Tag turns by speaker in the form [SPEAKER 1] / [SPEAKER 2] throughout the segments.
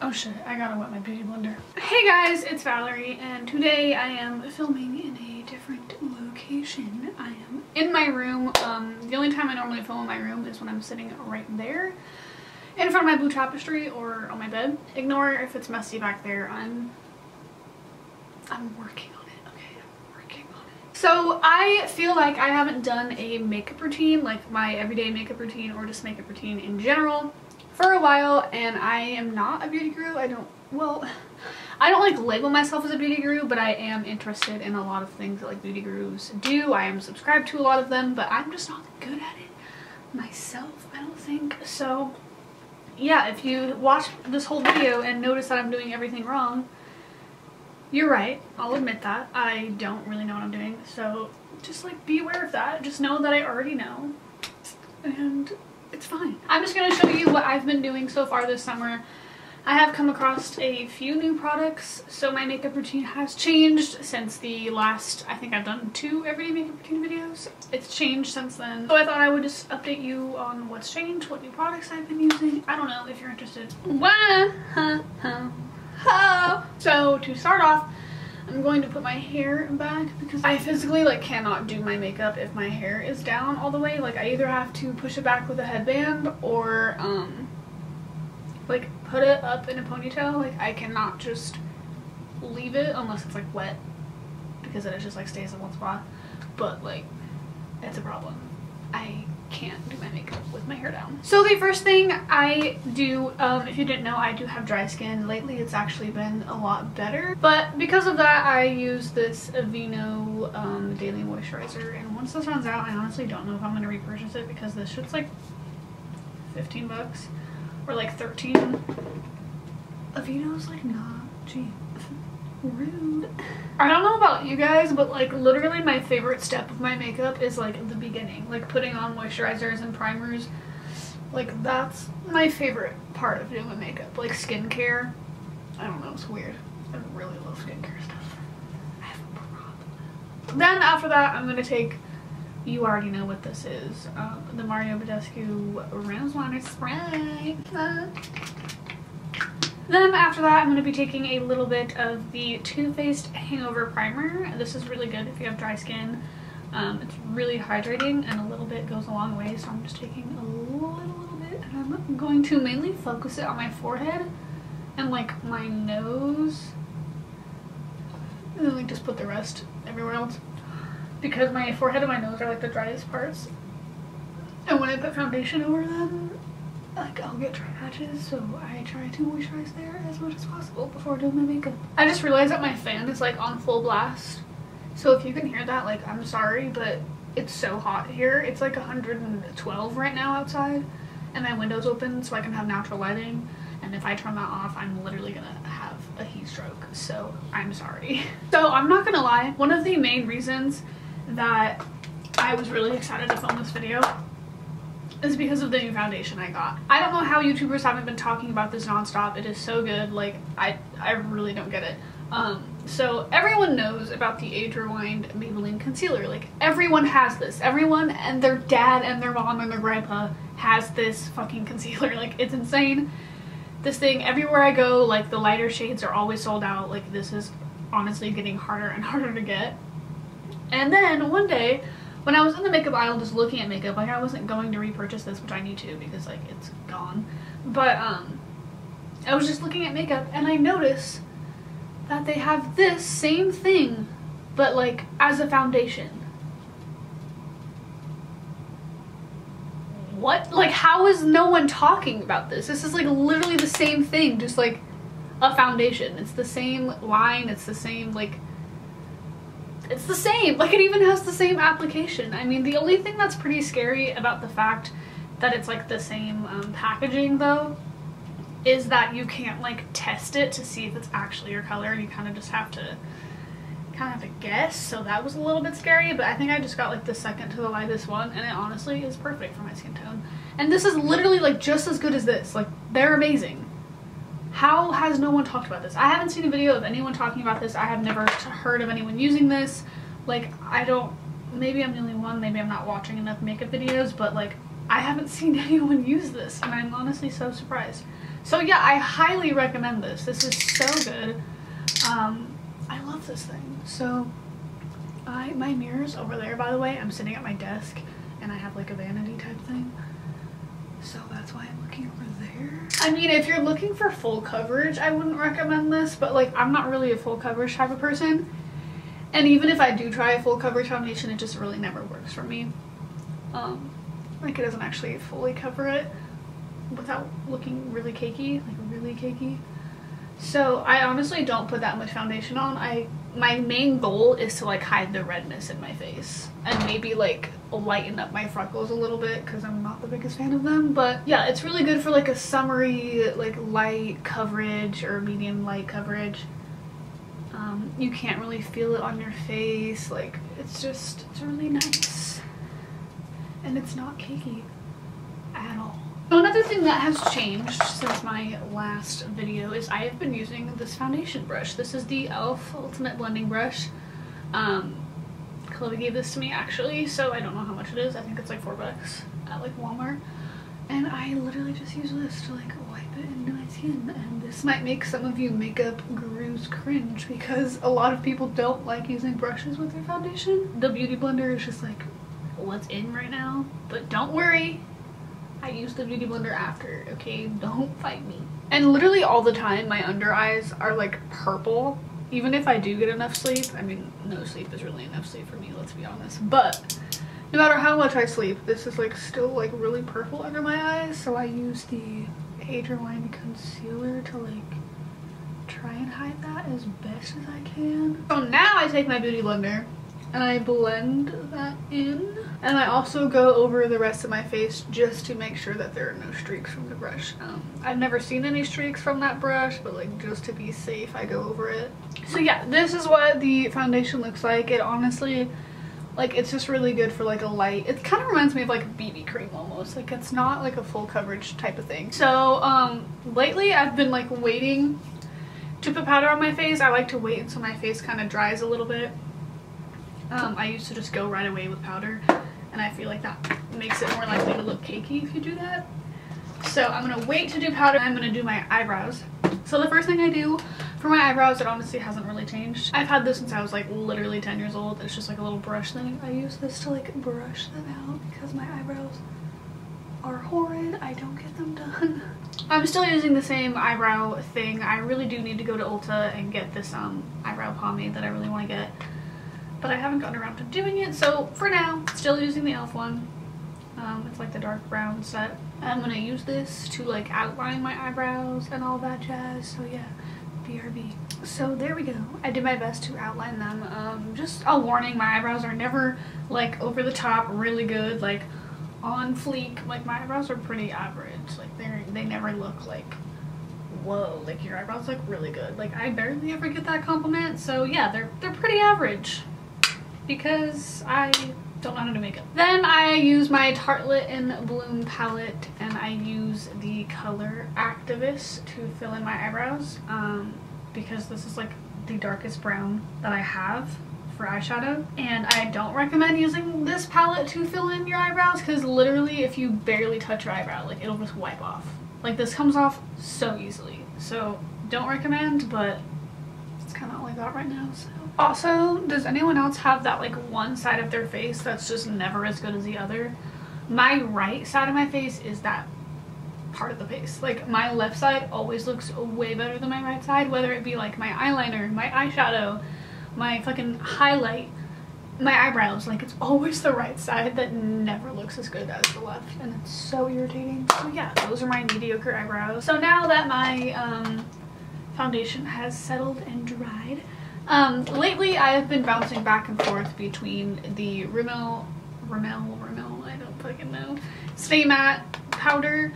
[SPEAKER 1] Oh shit, I gotta wet my beauty blender. Hey guys, it's Valerie, and today I am filming in a different location. I am in my room. The only time I normally film in my room is when I'm sitting right there in front of my blue tapestry or on my bed. Ignore if it's messy back there. I'm working on it, okay? I'm working on it. So I feel like I haven't done a makeup routine, like my everyday makeup routine or just makeup routine in general, for a while, and I am not a beauty guru. I don't like label myself as a beauty guru, but I am interested in a lot of things that like beauty gurus do. I am subscribed to a lot of them, but I'm just not good at it myself, I don't think. So yeah, if you watch this whole video and notice that I'm doing everything wrong, you're right. I'll admit that. I don't really know what I'm doing, so just like be aware of that. Just know that I already know, and it's fine. I'm just going to show you what I've been doing so far this summer. I have come across a few new products, so my makeup routine has changed since the last, I think I've done 2 everyday makeup routine videos. It's changed since then. So I thought I would just update you on what's changed, what new products I've been using. I don't know if you're interested. So to start off, I'm going to put my hair back because I physically like cannot do my makeup if my hair is down all the way. Like I either have to push it back with a headband or like put it up in a ponytail. Like I cannot just leave it unless it's like wet, because then it just like stays in one spot. But like it's a problem. I can't do my makeup with my hair down. So the first thing I do, if you didn't know, I do have dry skin. Lately it's actually been a lot better, but because of that I use this Aveeno daily moisturizer, and once this runs out I honestly don't know if I'm going to repurchase it, because this shit's like 15 bucks or like 13. Aveeno's like not cheap. Rude. I don't know about you guys, but like literally my favorite step of my makeup is like the beginning, like putting on moisturizers and primers. Like that's my favorite part of doing my makeup. Like skincare, I don't know, it's weird. I really love skincare stuff. I have a problem. Then after that I'm gonna take, you already know what this is, the Mario Badescu Rose Water Spray. Then after that, I'm going to be taking a little bit of the Too Faced Hangover Primer. This is really good if you have dry skin. It's really hydrating, and a little bit goes a long way, so I'm just taking a little bit, and I'm going to mainly focus it on my forehead and like my nose, and then like just put the rest everywhere else, because my forehead and my nose are like the driest parts, and when I put foundation over them, like I'll get dry patches, so I try to moisturize there as much as possible before doing my makeup. I just realized that my fan is like on full blast, so if you can hear that, like I'm sorry, but it's so hot here. It's like 112 right now outside, and my window's open so I can have natural lighting, and if I turn that off I'm literally gonna have a heat stroke, so I'm sorry. So I'm not gonna lie, one of the main reasons that I was really excited to film this video is because of the new foundation I got. I don't know how YouTubers haven't been talking about this nonstop. It is so good. Like I really don't get it. So everyone knows about the Age Rewind Maybelline concealer. Like everyone has this. Everyone and their dad and their mom and their grandpa has this fucking concealer. Like it's insane. This thing, everywhere I go, like the lighter shades are always sold out. Like this is honestly getting harder and harder to get. And then one day, when I was in the makeup aisle just looking at makeup, like I wasn't going to repurchase this, which I need to because like it's gone, but I was just looking at makeup and I noticed that they have this same thing but like as a foundation. What? Like how is no one talking about this? This is like literally the same thing, just like a foundation. It's the same line, it's the same like, it's the same, like it even has the same application. I mean, the only thing that's pretty scary about the fact that it's like the same packaging though is that you can't like test it to see if it's actually your color. You kind of just have to guess, so that was a little bit scary, but I think I just got like the second to the lightest one, and it honestly is perfect for my skin tone. And this is literally like just as good as this. Like they're amazing. How has no one talked about this? I haven't seen a video of anyone talking about this. I have never heard of anyone using this. Like I don't, maybe I'm the only one, maybe I'm not watching enough makeup videos, but like I haven't seen anyone use this, and I'm honestly so surprised. So yeah, I highly recommend this. This is so good. I love this thing. So my mirror's over there, by the way. I'm sitting at my desk and I have like a vanity type thing. So that's why I'm looking over there. I mean, if you're looking for full coverage, I wouldn't recommend this, but like I'm not really a full coverage type of person. And even if I do try a full coverage foundation, it just really never works for me. Like it doesn't actually fully cover it without looking really cakey, like really cakey. So I honestly don't put that much foundation on. My main goal is to like hide the redness in my face and maybe like lighten up my freckles a little bit because I'm not the biggest fan of them. But yeah, it's really good for like a summery, like light coverage or medium light coverage. You can't really feel it on your face. Like it's really nice. And it's not cakey at all. So another thing that has changed since my last video is I have been using this foundation brush. This is the e.l.f. Ultimate Blending Brush. Chloe gave this to me actually, so I don't know how much it is. I think it's like $4 at like Walmart. And I literally just use this to like wipe it into my skin. And this might make some of you makeup gurus cringe because a lot of people don't like using brushes with their foundation. The Beauty Blender is just like what's in right now, but don't worry, I use the Beauty Blender after, okay? Don't fight me. And literally all the time my under eyes are like purple, even if I do get enough sleep. I mean, no sleep is really enough sleep for me, let's be honest, but no matter how much I sleep, this is like still like really purple under my eyes. So I use the Age Rewind concealer to like try and hide that as best as I can. So now I take my Beauty Blender and I blend that in, and I also go over the rest of my face just to make sure that there are no streaks from the brush. I've never seen any streaks from that brush, but like just to be safe I go over it. So yeah, this is what the foundation looks like. It honestly, like, it's just really good for like a light, it kind of reminds me of like BB cream almost. Like it's not like a full coverage type of thing. So lately I've been like waiting to put powder on my face. I like to wait until my face kind of dries a little bit. I used to just go right away with powder, and I feel like that makes it more likely to look cakey if you do that. So I'm gonna wait to do powder. I'm gonna do my eyebrows. So the first thing I do for my eyebrows, it honestly hasn't really changed. I've had this since I was like literally 10 years old. It's just like a little brush thing. I use this to like brush them out because my eyebrows are horrid. I don't get them done. I'm still using the same eyebrow thing. I really do need to go to Ulta and get this eyebrow pomade that I really want to get, but I haven't gotten around to doing it. So for now, still using the e.l.f. one. It's like the dark brown set. I'm gonna use this to like outline my eyebrows and all that jazz. So yeah, BRB. So there we go. I did my best to outline them. Just a warning, my eyebrows are never like over the top really good, like on fleek. Like my eyebrows are pretty average. Like they never look like, whoa, like your eyebrows look really good. Like I barely ever get that compliment. So yeah, they're pretty average because I don't know how to do makeup. Then I use my Tartelette in Bloom palette, and I use the color Activist to fill in my eyebrows, because this is like the darkest brown that I have for eyeshadow. And I don't recommend using this palette to fill in your eyebrows because literally if you barely touch your eyebrow, like it'll just wipe off. Like this comes off so easily. So don't recommend, but it's kind of all I got right now. So. Also, does anyone else have that like one side of their face that's just never as good as the other? My right side of my face is that part of the face. Like my left side always looks way better than my right side, whether it be like my eyeliner, my eyeshadow, my fucking highlight, my eyebrows. Like it's always the right side that never looks as good as the left, and it's so irritating. So yeah, those are my mediocre eyebrows. So now that my foundation has settled and dried, lately I have been bouncing back and forth between the Rimmel, I don't fucking know, Stay Matte powder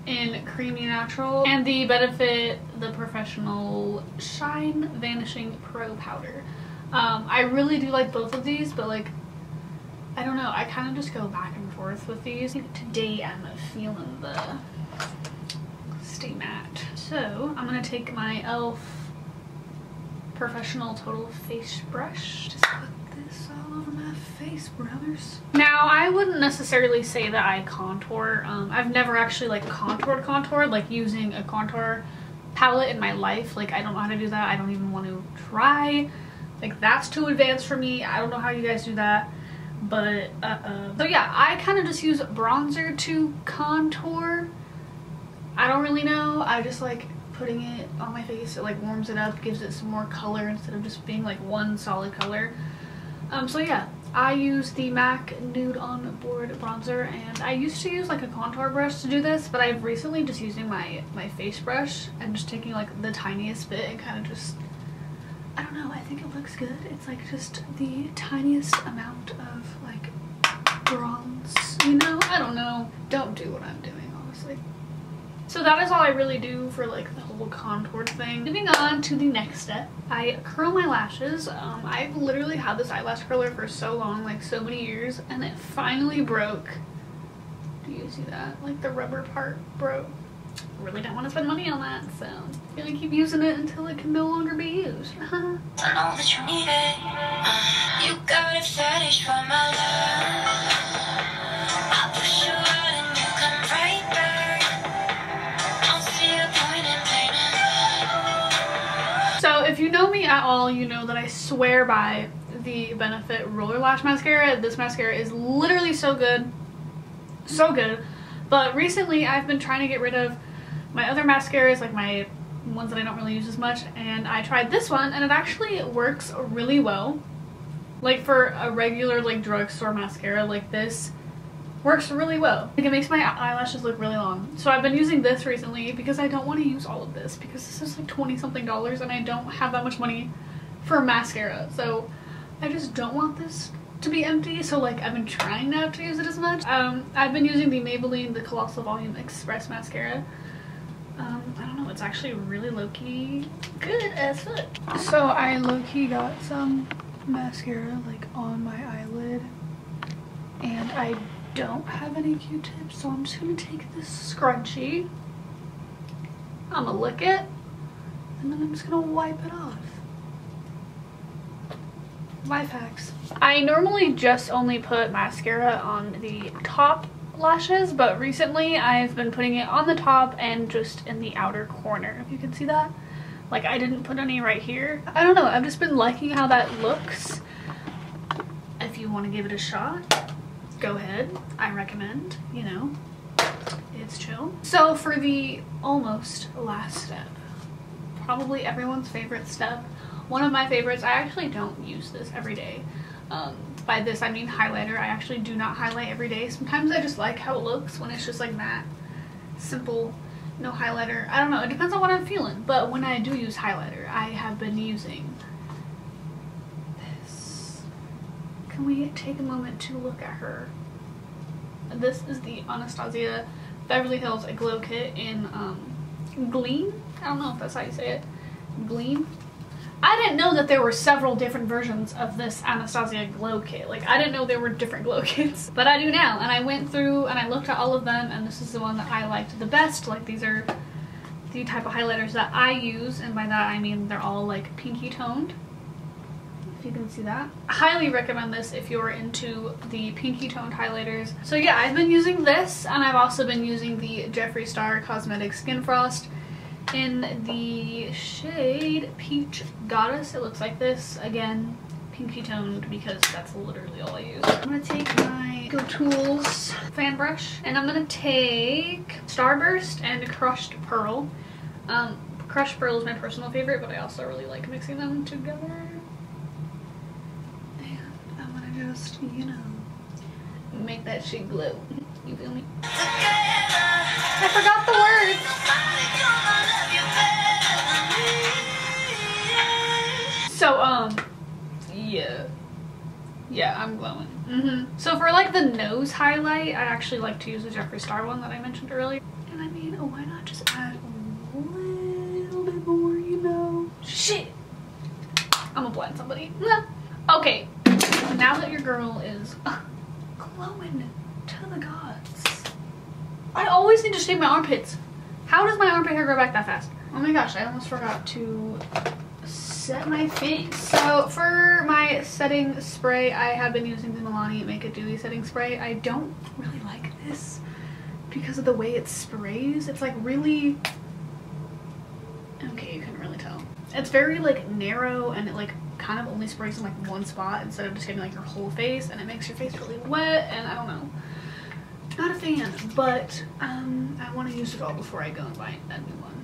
[SPEAKER 1] in Creamy Natural and the Benefit The Professional Shine Vanishing Pro powder. I really do like both of these, but like, I don't know, I kind of just go back and forth with these. Today I'm feeling the Stay Matte. So I'm gonna take my e.l.f. Professional Total Face Brush. Just put this all over my face, brothers. Now, I wouldn't necessarily say that I contour. I've never actually like contoured like using a contour palette in my life. Like, I don't know how to do that. I don't even want to try. Like, that's too advanced for me. I don't know how you guys do that. But so yeah, I kind of just use bronzer to contour. I don't really know. I just like putting it on my face. It like warms it up, gives it some more color instead of just being like one solid color. So yeah, I use the MAC Nude On Board bronzer, and I used to use like a contour brush to do this, but I've recently just using my face brush and just taking like the tiniest bit and kind of just, I don't know, I think it looks good. It's like just the tiniest amount of like bronze, you know? I don't know. Don't do what I'm doing, honestly. So that is all I really do for like the whole contour thing. Moving on to the next step, I curl my lashes. I've literally had this eyelash curler for so long, like so many years, and it finally broke. Do you see that? Like the rubber part broke. Really don't want to spend money on that, so I'm gonna keep using it until it can no longer be used. I know that you need it. You got a fetish for my love. I'll push you out and you come right back. Don't see a point in painting. So if you know me at all, you know that I swear by the Benefit Roller Lash Mascara. This mascara is literally so good. So good. But recently I've been trying to get rid of my other mascaras, like my ones that I don't really use as much, and I tried this one and it actually works really well. Like for a regular like drugstore mascara, like this works really well. Like it makes my eyelashes look really long. So I've been using this recently because I don't want to use all of this because this is like $20 something and I don't have that much money for mascara. So I just don't want this to be empty, so like I've been trying not to use it as much. I've been using the Maybelline the Colossal Volume Express mascara. I don't know, it's actually really low-key good as fuck. So I low-key got some mascara like on my eyelid and I don't have any Q-tips, so I'm just gonna take this scrunchie, I'm gonna lick it, and then I'm just gonna wipe it off. Life hacks. I normally just only put mascara on the top lashes, but recently I've been putting it on the top and just in the outer corner, if you can see that. Like I didn't put any right here. I don't know, I've just been liking how that looks. If you want to give it a shot, go ahead. I recommend, you know, it's chill. So for the almost last step, probably everyone's favorite step, one of my favorites. I actually don't use this every day. By this I mean highlighter. I actually do not highlight every day. Sometimes I just like how it looks when it's just like that. Simple, no highlighter. I don't know, it depends on what I'm feeling. But when I do use highlighter, I have been using this. Can we take a moment to look at her? This is the Anastasia Beverly Hills Glow Kit in Gleam. I don't know if that's how you say it. Gleam. I didn't know that there were several different versions of this Anastasia Glow Kit. Like, I didn't know there were different glow kits, but I do now. And I went through and I looked at all of them, and this is the one that I liked the best. Like, these are the type of highlighters that I use, and by that I mean they're all like pinky toned, if you can see that. I highly recommend this if you're into the pinky toned highlighters. So yeah, I've been using this, and I've also been using the Jeffree Star Cosmetics Skin Frost in the shade Peach Goddess. It looks like this. Again, pinky toned because that's literally all I use. I'm gonna take my Go Tools fan brush and I'm gonna take Starburst and Crushed Pearl. Crushed Pearl is my personal favorite, but I also really like mixing them together. And I'm gonna just, you know, make that shit glow. You feel me? I forgot the words! So, yeah, I'm glowing. So for like the nose highlight, I actually like to use the Jeffree Star one that I mentioned earlier. And I mean, why not just add a little bit more, you know? Shit! I'm gonna blind somebody. Okay, now that your girl is glowing to the gods, I always need to shave my armpits. How does my armpit hair grow back that fast? Oh my gosh, I almost forgot to set my face. So for my setting spray, I have been using the Milani Make It Dewy setting spray. I don't really like this because of the way it sprays. It's like really, okay, you couldn't really tell. It's very like narrow, and it like kind of only sprays in like one spot instead of just getting like your whole face, and it makes your face really wet, and I don't know. Not a fan, but I want to use it all before I go and buy a new one.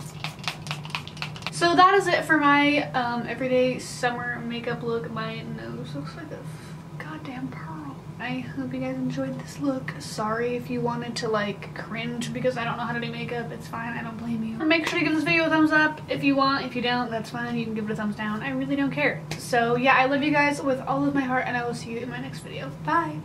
[SPEAKER 1] So that is it for my everyday summer makeup look. My nose looks like a goddamn pearl. I hope you guys enjoyed this look. Sorry if you wanted to like cringe because I don't know how to do makeup. It's fine, I don't blame you. Make sure to give this video a thumbs up if you want. If you don't, that's fine. You can give it a thumbs down. I really don't care. So yeah, I love you guys with all of my heart, and I will see you in my next video. Bye.